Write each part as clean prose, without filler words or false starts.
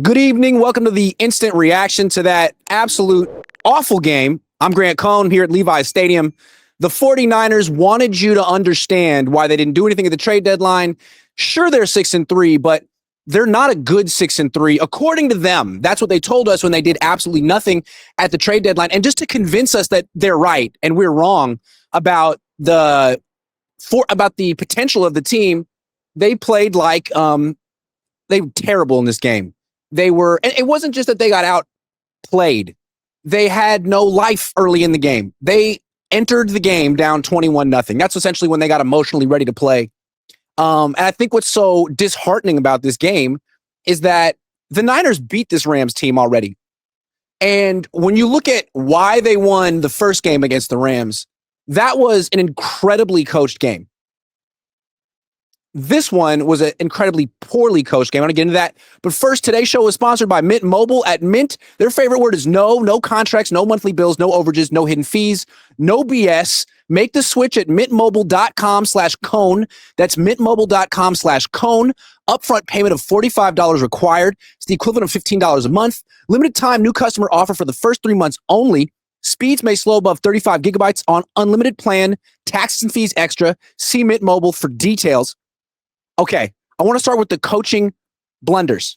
Good evening. Welcome to the instant reaction to that absolute awful game. I'm Grant Cohn here at Levi's Stadium. The 49ers wanted you to understand why they didn't do anything at the trade deadline. Sure, they're 6-3, but they're not a good 6-3. According to them, that's what they told us when they did absolutely nothing at the trade deadline. And just to convince us that they're right and we're wrong about the potential of the team, they played like they were terrible in this game. And it wasn't just that they got outplayed. They had no life early in the game. They entered the game down 21-0. That's essentially when they got emotionally ready to play. And I think what's so disheartening about this game is that the Niners beat this Rams team already. And when you look at why they won the first game against the Rams, that was an incredibly coached game. This one was an incredibly poorly coached game. I'm going to get into that. But first, today's show is sponsored by Mint Mobile. At Mint, their favorite word is no. No contracts, no monthly bills, no overages, no hidden fees, no BS. Make the switch at mintmobile.com/Cohn. That's mintmobile.com/Cohn. Upfront payment of $45 required. It's the equivalent of $15 a month. Limited time new customer offer for the first 3 months only. Speeds may slow above 35 gigabytes on unlimited plan. Taxes and fees extra. See Mint Mobile for details. Okay, I want to start with the coaching blunders.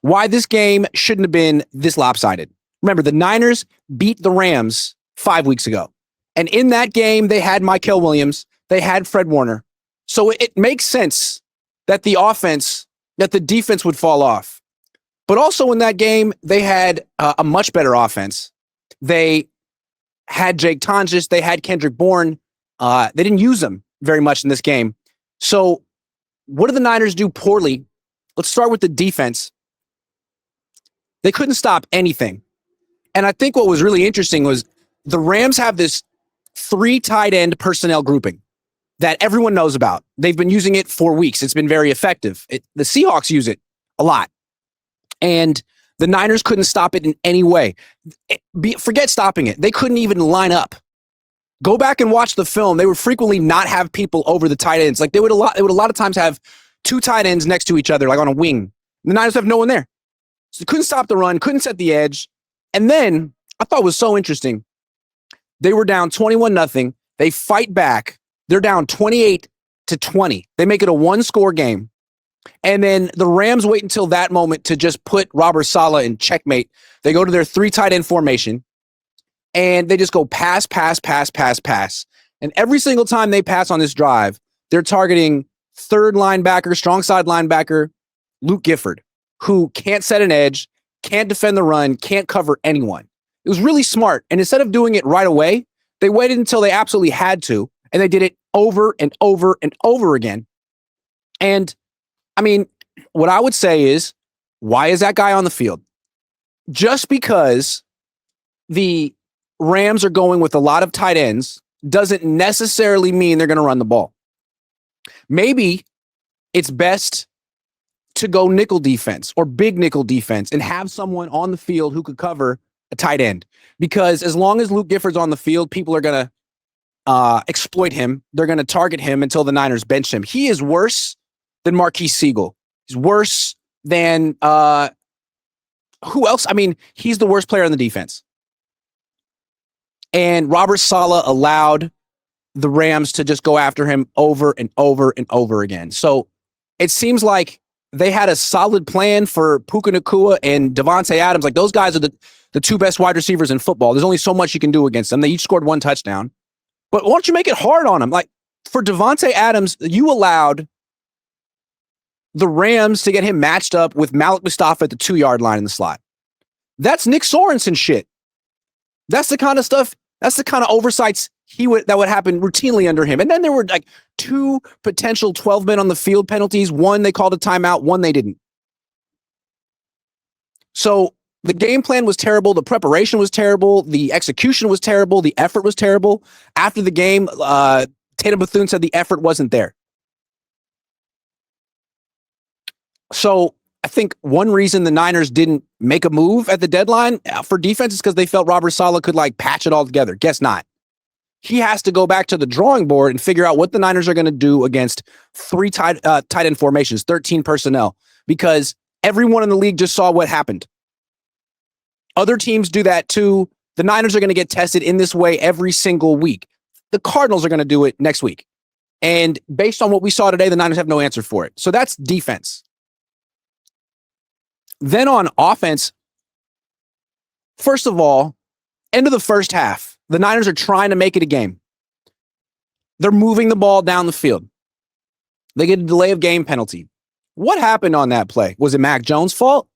Why this game shouldn't have been this lopsided. Remember, the Niners beat the Rams 5 weeks ago. And in that game, they had Mykel Williams. They had Fred Warner. So it makes sense that the defense would fall off. But also in that game, they had a much better offense. They had Jake Tonjes. They had Kendrick Bourne. They didn't use them very much in this game. So what did the Niners do poorly? Let's start with the defense. They couldn't stop anything. And I think what was really interesting was the Rams have this 3 tight end personnel grouping that everyone knows about. They've been using it for weeks. It's been very effective. The Seahawks use it a lot. And the Niners couldn't stop it in any way. Forget stopping it. They couldn't even line up. Go back and watch the film. They would frequently not have people over the tight ends. Like they would a lot of times have 2 tight ends next to each other, like on a wing. The Niners have no one there. So they couldn't stop the run, couldn't set the edge. And then I thought it was so interesting. They were down 21-0. They fight back. They're down 28-20. They make it a 1-score game. And then the Rams wait until that moment to just put Robert Saleh in checkmate. They go to their 3 tight end formation. And they just go pass. And every single time they pass on this drive, they're targeting third linebacker, strong side linebacker, Luke Gifford, who can't set an edge, can't defend the run, can't cover anyone. It was really smart. And instead of doing it right away, they waited until they absolutely had to, and they did it over and over and over again. And, I mean, what I would say is, why is that guy on the field? Just because the Rams are going with a lot of tight ends doesn't necessarily mean they're going to run the ball. Maybe it's best to go nickel defense or big nickel defense and have someone on the field who could cover a tight end. Because as long as Luke Gifford's on the field, people are going to exploit him. They're going to target him until the Niners bench him. He is worse than Marquise Siegel. He's worse than who else? I mean, he's the worst player on the defense. And Robert Saleh allowed the Rams to just go after him over and over and over again. So it seems like they had a solid plan for Puka Nacua and Davante Adams. Like those guys are the 2 best wide receivers in football. There's only so much you can do against them. They each scored 1 touchdown. But why don't you make it hard on them? Like for Davante Adams, you allowed the Rams to get him matched up with Malik Mustafa at the 2-yard line in the slot. That's Nick Sorensen shit. That's the kind of stuff. That's the kind of oversights that would happen routinely under him. And then there were like 2 potential 12 men on the field penalties. 1 they called a timeout, 1 they didn't. So the game plan was terrible. The preparation was terrible. The execution was terrible. The effort was terrible. After the game, Tatum Bethune said the effort wasn't there. So I think one reason the Niners didn't make a move at the deadline for defense is because they felt Robert Saleh could like patch it all together. Guess not. He has to go back to the drawing board and figure out what the Niners are going to do against 3 tight end formations, 13 personnel, because Everyone in the league just saw what happened. Other teams do that too. The Niners are going to get tested in this way every single week. The Cardinals are going to do it next week. And based on what we saw today, the Niners have no answer for it. So that's defense. Then on offense, first of all, end of the first half, the Niners are trying to make it a game. They're moving the ball down the field. They get a delay of game penalty. What happened on that play? Was it Mac Jones' fault?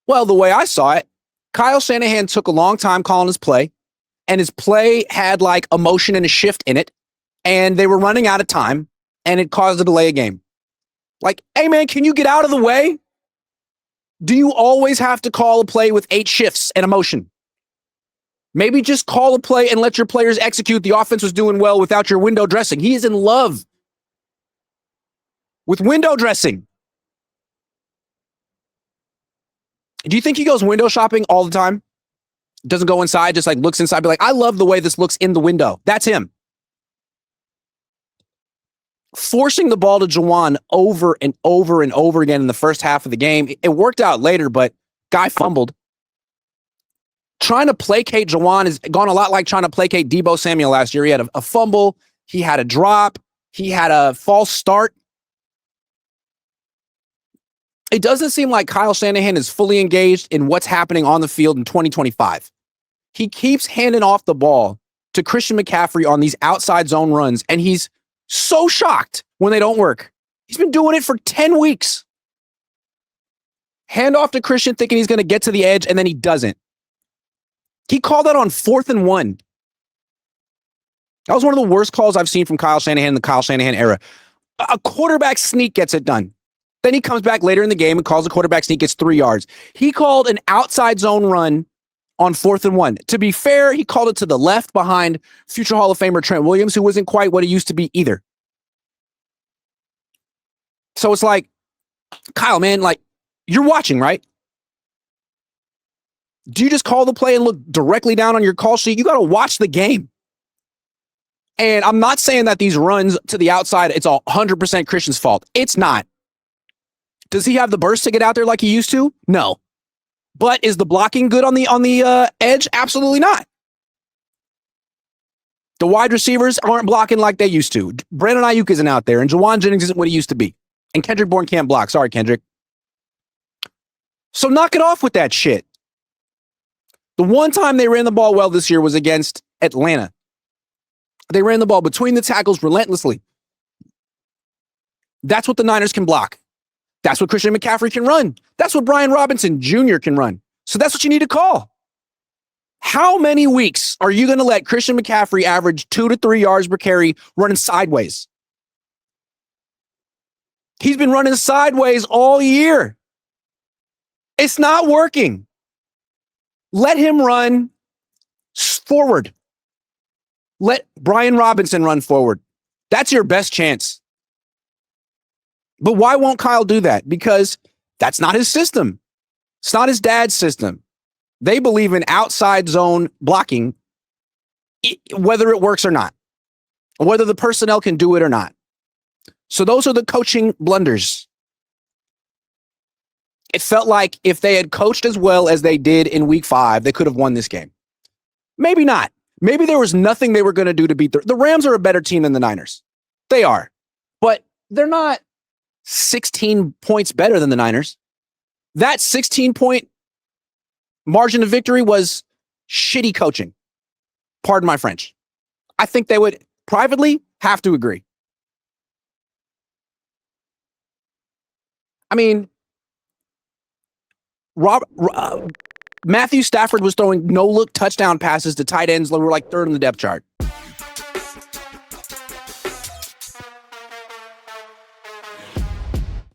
Well, the way I saw it, Kyle Shanahan took a long time calling his play, and his play had like a motion and a shift in it, and they were running out of time, and it caused a delay of game. Like, hey, man, can you get out of the way? Do you always have to call a play with 8 shifts and a motion? Maybe just call a play and let your players execute. The offense was doing well without your window dressing. He is in love with window dressing. Do you think he goes window shopping all the time? Doesn't go inside, just like looks inside, be like, I love the way this looks in the window. That's him. Forcing the ball to Juwan over and over and over again in the first half of the game. It worked out later, but guy fumbled. Trying to placate Juwan has gone a lot like trying to placate Deebo Samuel last year. He had a fumble. He had a drop. He had a false start. It doesn't seem like Kyle Shanahan is fully engaged in what's happening on the field in 2025. He keeps handing off the ball to Christian McCaffrey on these outside zone runs, and he's so shocked when they don't work. He's been doing it for 10 weeks. Hand off to Christian thinking he's going to get to the edge, and then he doesn't. He called that on 4th and 1. That was one of the worst calls I've seen from Kyle Shanahan in the Kyle Shanahan era. A quarterback sneak gets it done. Then he comes back later in the game and calls a quarterback sneak, gets 3 yards. He called an outside zone run on 4th and 1. To be fair, he called it to the left behind future Hall of Famer Trent Williams, who wasn't quite what he used to be either. So it's like, Kyle, man, like, you're watching, right? Do you just call the play and look directly down on your call sheet? You got to watch the game. And I'm not saying that these runs to the outside, it's 100% Christian's fault. It's not. Does he have the burst to get out there like he used to? No. But is the blocking good on the edge? Absolutely not. The wide receivers aren't blocking like they used to. Brandon Ayuk isn't out there, and Juwan Jennings isn't what he used to be. And Kendrick Bourne can't block. Sorry, Kendrick. So knock it off with that shit. The one time they ran the ball well this year was against Atlanta. They ran the ball between the tackles relentlessly. That's what the Niners can block. That's what Christian McCaffrey can run. That's what Brian Robinson Jr. can run. So that's what you need to call. How many weeks are you going to let Christian McCaffrey average 2 to 3 yards per carry running sideways? He's been running sideways all year. It's not working. Let him run forward. Let Brian Robinson run forward. That's your best chance. But why won't Kyle do that? Because that's not his system. It's not his dad's system. They believe in outside zone blocking, whether it works or not, whether the personnel can do it or not. So those are the coaching blunders. It felt like if they had coached as well as they did in week 5, they could have won this game. Maybe not. Maybe there was nothing they were going to do to beat the Rams are a better team than the Niners. They are. But they're not 16 points better than the Niners. That 16-point margin of victory was shitty coaching. Pardon my French. I think they would privately have to agree. I mean, Matthew Stafford was throwing no-look touchdown passes to tight ends that were like 3rd on the depth chart.